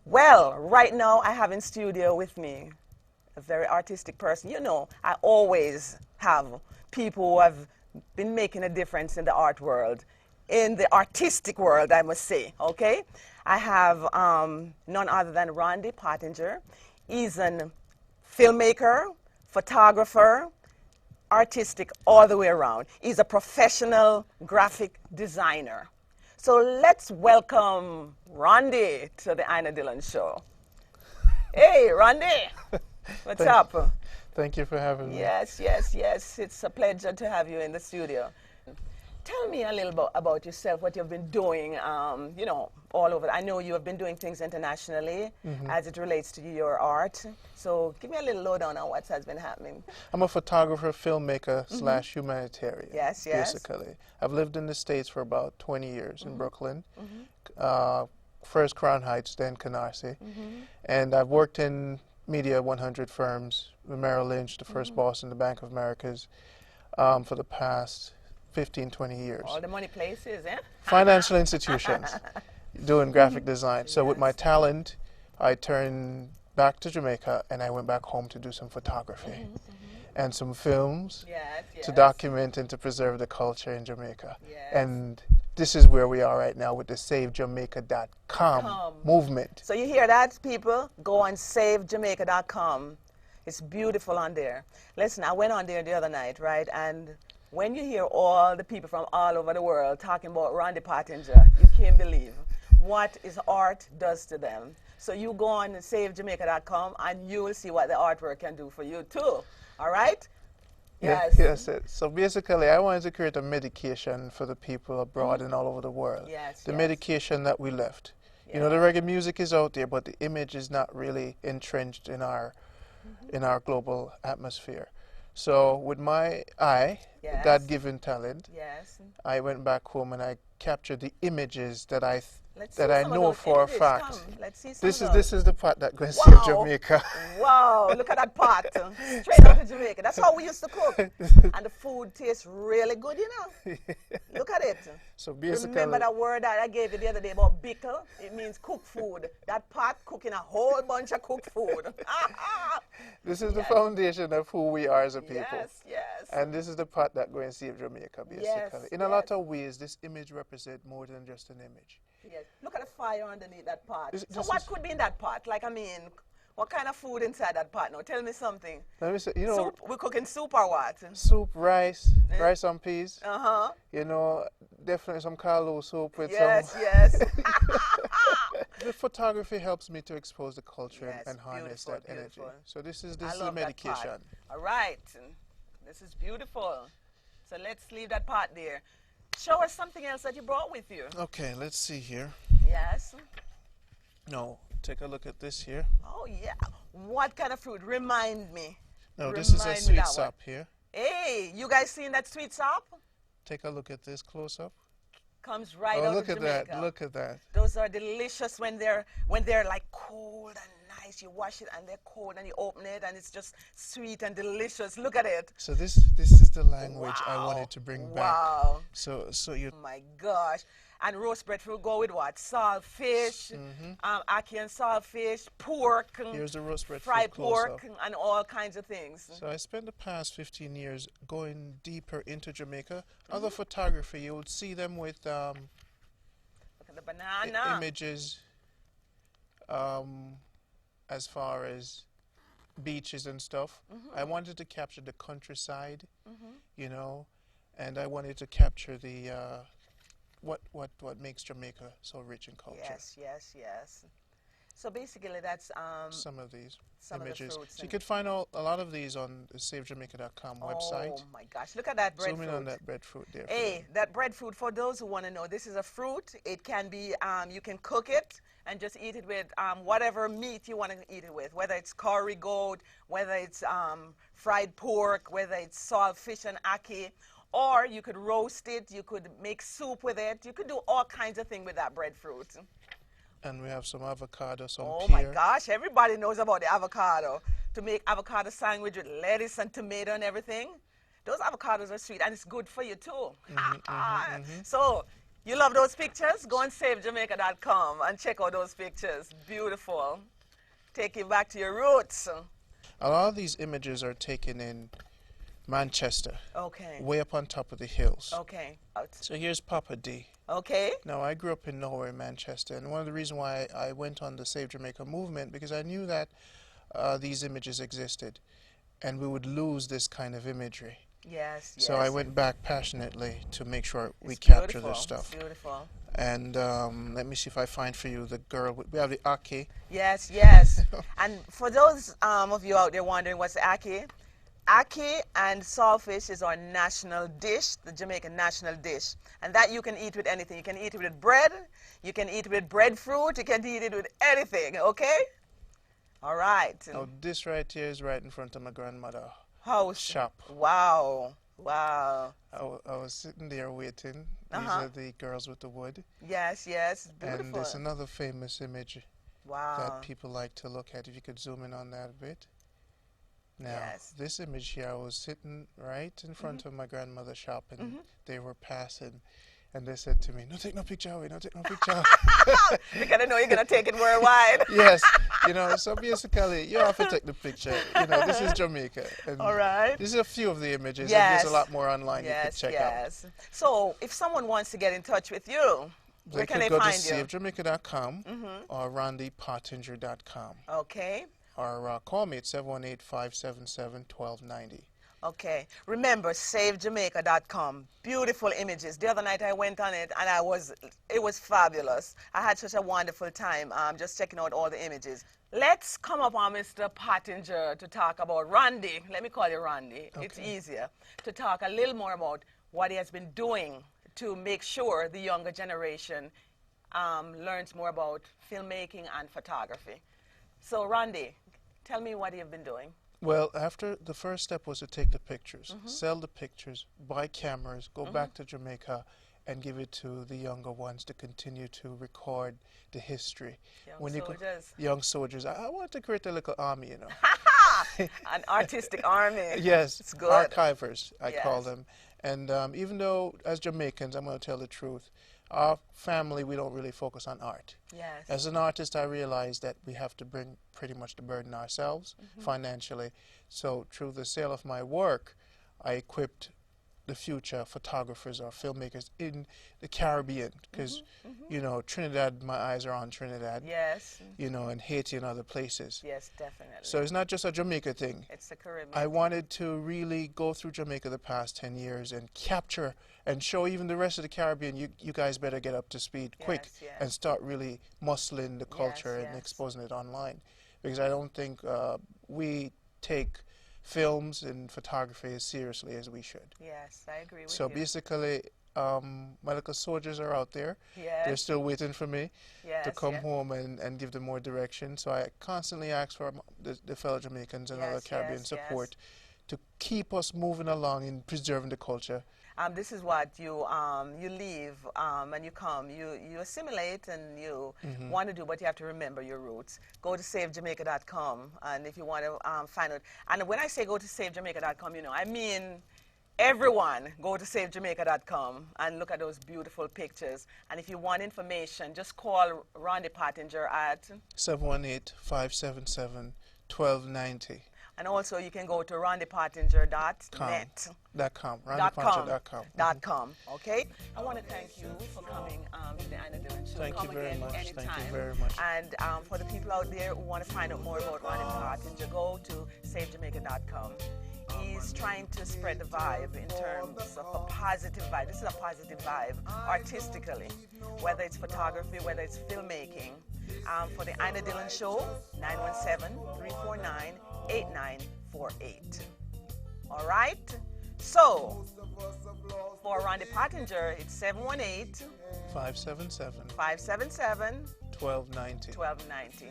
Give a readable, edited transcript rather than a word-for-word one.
Well, right now I have in studio with me a very artistic person. You know, I always have people who have been making a difference in the art world, in the artistic world, I must say, okay? I have none other than Rondie Pottinger. He's a filmmaker, photographer, artistic all the way around. He's a professional graphic designer. So let's welcome Rondie to the Aina Dylan show. Hey, Rondie, what's up? Thank you for having me. Yes, yes, yes. It's a pleasure to have you in the studio. Tell me a little bit about yourself, what you've been doing, you know, all over. I know you have been doing things internationally as it relates to your art. So give me a little lowdown on what has been happening. I'm a photographer, filmmaker, slash humanitarian. Yes, yes. Basically. I've lived in the States for about 20 years in Brooklyn. First Crown Heights, then Canarsie. And I've worked in Media 100 firms, the Merrill Lynch, the First Boston, the Bank of Americas, for the past 15, 20 years. All the money places, eh? Financial institutions, doing graphic design. So with my talent, I turned back to Jamaica and I went back home to do some photography and some films to document and to preserve the culture in Jamaica. And this is where we are right now with the SaveJamaica.com movement. So you hear that, people? Go on SaveJamaica.com. It's beautiful on there. Listen, I went on there the other night, right? And when you hear all the people from all over the world talking about Randy Pottinger, you can't believe what his art does to them. So you go on SaveJamaica.com and you will see what the artwork can do for you too. All right? Yes. Yes. So basically, I wanted to create a medication for the people abroad and all over the world. Yes. The medication that we left. You know, the reggae music is out there, but the image is not really entrenched in our global atmosphere. So with my God-given talent, I went back home and I captured the images that I know for a fact. Let's see some This is the part that goes to Jamaica. Wow, look at that pot. Straight out of Jamaica. That's how we used to cook. And the food tastes really good, you know. Look at it. So basically, remember that word that I gave you the other day about bickle? It means cook food. That pot cooking a whole bunch of cooked food. This is the foundation of who we are as a people. Yes, yes. And this is the part that going to save Jamaica, basically. In a lot of ways, this image represents more than just an image. Yes. Look at the fire underneath that pot. So what could be in that pot? Like, I mean, what kind of food inside that pot now? Tell me something. Let me say, you know. Soup? We're cooking soup or what? Soup, rice, rice and peas. You know, definitely some callaloo soup with some. Yes. The photography helps me to expose the culture and harness that energy. So this is the medication. All right. This is beautiful. So let's leave that pot there. Show us something else that you brought with you. Okay, let's see here. Yes. No, take a look at this here. Oh, yeah. What kind of fruit? Remind me. No, this is a sweet sop here. Hey, you guys seen that sweet sop? Take a look at this close up. Comes right out of Jamaica. Look at that. Look at that. Those are delicious when they're like cold and nice. You wash it and they're cold and you open it and it's just sweet and delicious. Look at it. So this is the language I wanted to bring back. Wow. So you. Oh my gosh. And roast breadfruit go with what? Salt fish, ackee and salt fish, pork. Here's the roast breadfruit fried pork and all kinds of things. So I spent the past 15 years going deeper into Jamaica. Other photography, you would see them with look at the banana. Images as far as beaches and stuff. I wanted to capture the countryside, you know, and I wanted to capture the what makes Jamaica so rich in culture. Yes. So basically that's some of these images. Of the so you could find a lot of these on the SaveJamaica.com website. Oh my gosh, look at that breadfruit. Zoom in on that breadfruit there. Hey, that breadfruit, for those who want to know, this is a fruit. It can be, you can cook it and just eat it with whatever meat you want to eat it with, whether it's curry goat, whether it's fried pork, whether it's salt fish and ackee. Or you could roast it, you could make soup with it, you could do all kinds of things with that breadfruit. And we have some avocado, some pear. Oh my gosh, everybody knows about the avocado. To make avocado sandwich with lettuce and tomato and everything. Those avocados are sweet and it's good for you too. So You love those pictures? Go on SaveJamaica.com and check out those pictures. Beautiful. Take you back to your roots. A lot of these images are taken in Manchester. Okay. Way up on top of the hills. Okay. So here's Papa D. Okay. Now, I grew up in nowhere in Manchester, and one of the reasons why I went on the Save Jamaica movement, because I knew that these images existed, and we would lose this kind of imagery. Yes, So yes. I went back passionately to make sure we It's capture beautiful. this stuff. It's beautiful. And let me see if I find for you the girl. We have the Aki. Yes, yes. And for those of you out there wondering what's Aki, Aki and saltfish is our national dish, the Jamaican national dish. And that you can eat with anything. You can eat it with bread, you can eat it with breadfruit, you can eat it with anything, okay? All right. Now, this right here is right in front of my grandmother. House. Shop. Wow. Wow. I was sitting there waiting. These are the girls with the wood. Yes, yes. Beautiful. And there's another famous image that people like to look at. If you could zoom in on that a bit. Now, this image here, I was sitting right in front of my grandmother's shop, and they were passing, and they said to me, "No, take no picture of it, no, take no picture." Because I know you're going to take it worldwide. Yes, you know, so basically, you have to take the picture. You know, this is Jamaica. And all right. This is a few of the images, yes. and there's a lot more online you can check out. So, if someone wants to get in touch with you, where can they find you? They could go to SaveJamaica.com or RondiePottinger.com. Okay. Or call me at 718-577-1290. Okay. Remember, SaveJamaica.com. Beautiful images. The other night I went on it and it was fabulous. I had such a wonderful time just checking out all the images. Let's come up on Mr. Pottinger to talk about Rondie. Let me call you Rondie. Okay. It's easier to talk a little more about what he has been doing to make sure the younger generation learns more about filmmaking and photography. So, Rondie, tell me what you've been doing. Well, after the first step was to take the pictures, sell the pictures, buy cameras, go back to Jamaica, and give it to the younger ones to continue to record the history. Young soldiers. I want to create a little army, you know. An artistic army. Yes, it's good. Archivers, I call them. And even though, as Jamaicans, I'm going to tell the truth, our family, we don't really focus on art. Yes. As an artist, I realized that we have to bring pretty much the burden ourselves financially. So through the sale of my work, I equipped the future photographers or filmmakers in the Caribbean, because, you know, Trinidad, my eyes are on Trinidad. Yes. You know, and Haiti and other places. Yes, definitely. So it's not just a Jamaica thing. It's the Caribbean. I wanted to really go through Jamaica the past 10 years and capture and show even the rest of the Caribbean, you guys better get up to speed quick and start really muscling the culture and exposing it online. Because I don't think we take films and photography as seriously as we should. Yes, I agree with you. So basically, my little soldiers are out there. Yes. They're still waiting for me to come home and give them more direction. So I constantly ask for the fellow Jamaicans and other Caribbean support to keep us moving along in preserving the culture. This is what you leave and you come, you assimilate and you want to do, but you have to remember your roots. Go to SaveJamaica.com, and if you want to find out, and when I say go to SaveJamaica.com, you know, I mean everyone go to SaveJamaica.com and look at those beautiful pictures. And if you want information, just call Randy Pottinger at 718-577-1290. And also, you can go to RondiePottinger.net. RondiePottinger.com. Okay? I want to thank you for coming to the Aina Dylan Show. Thank you very much. Anytime. Thank you very much. And for the people out there who want to find out more about Rondie Pottinger, go to SaveJamaica.com. He's trying to spread the vibe in terms of a positive vibe. This is a positive vibe, artistically, whether it's photography, whether it's filmmaking. For the Aina Dylan Show, 917-349-8948. All right? So, for Randy Pottinger, it's 718-577-1290. Thank you.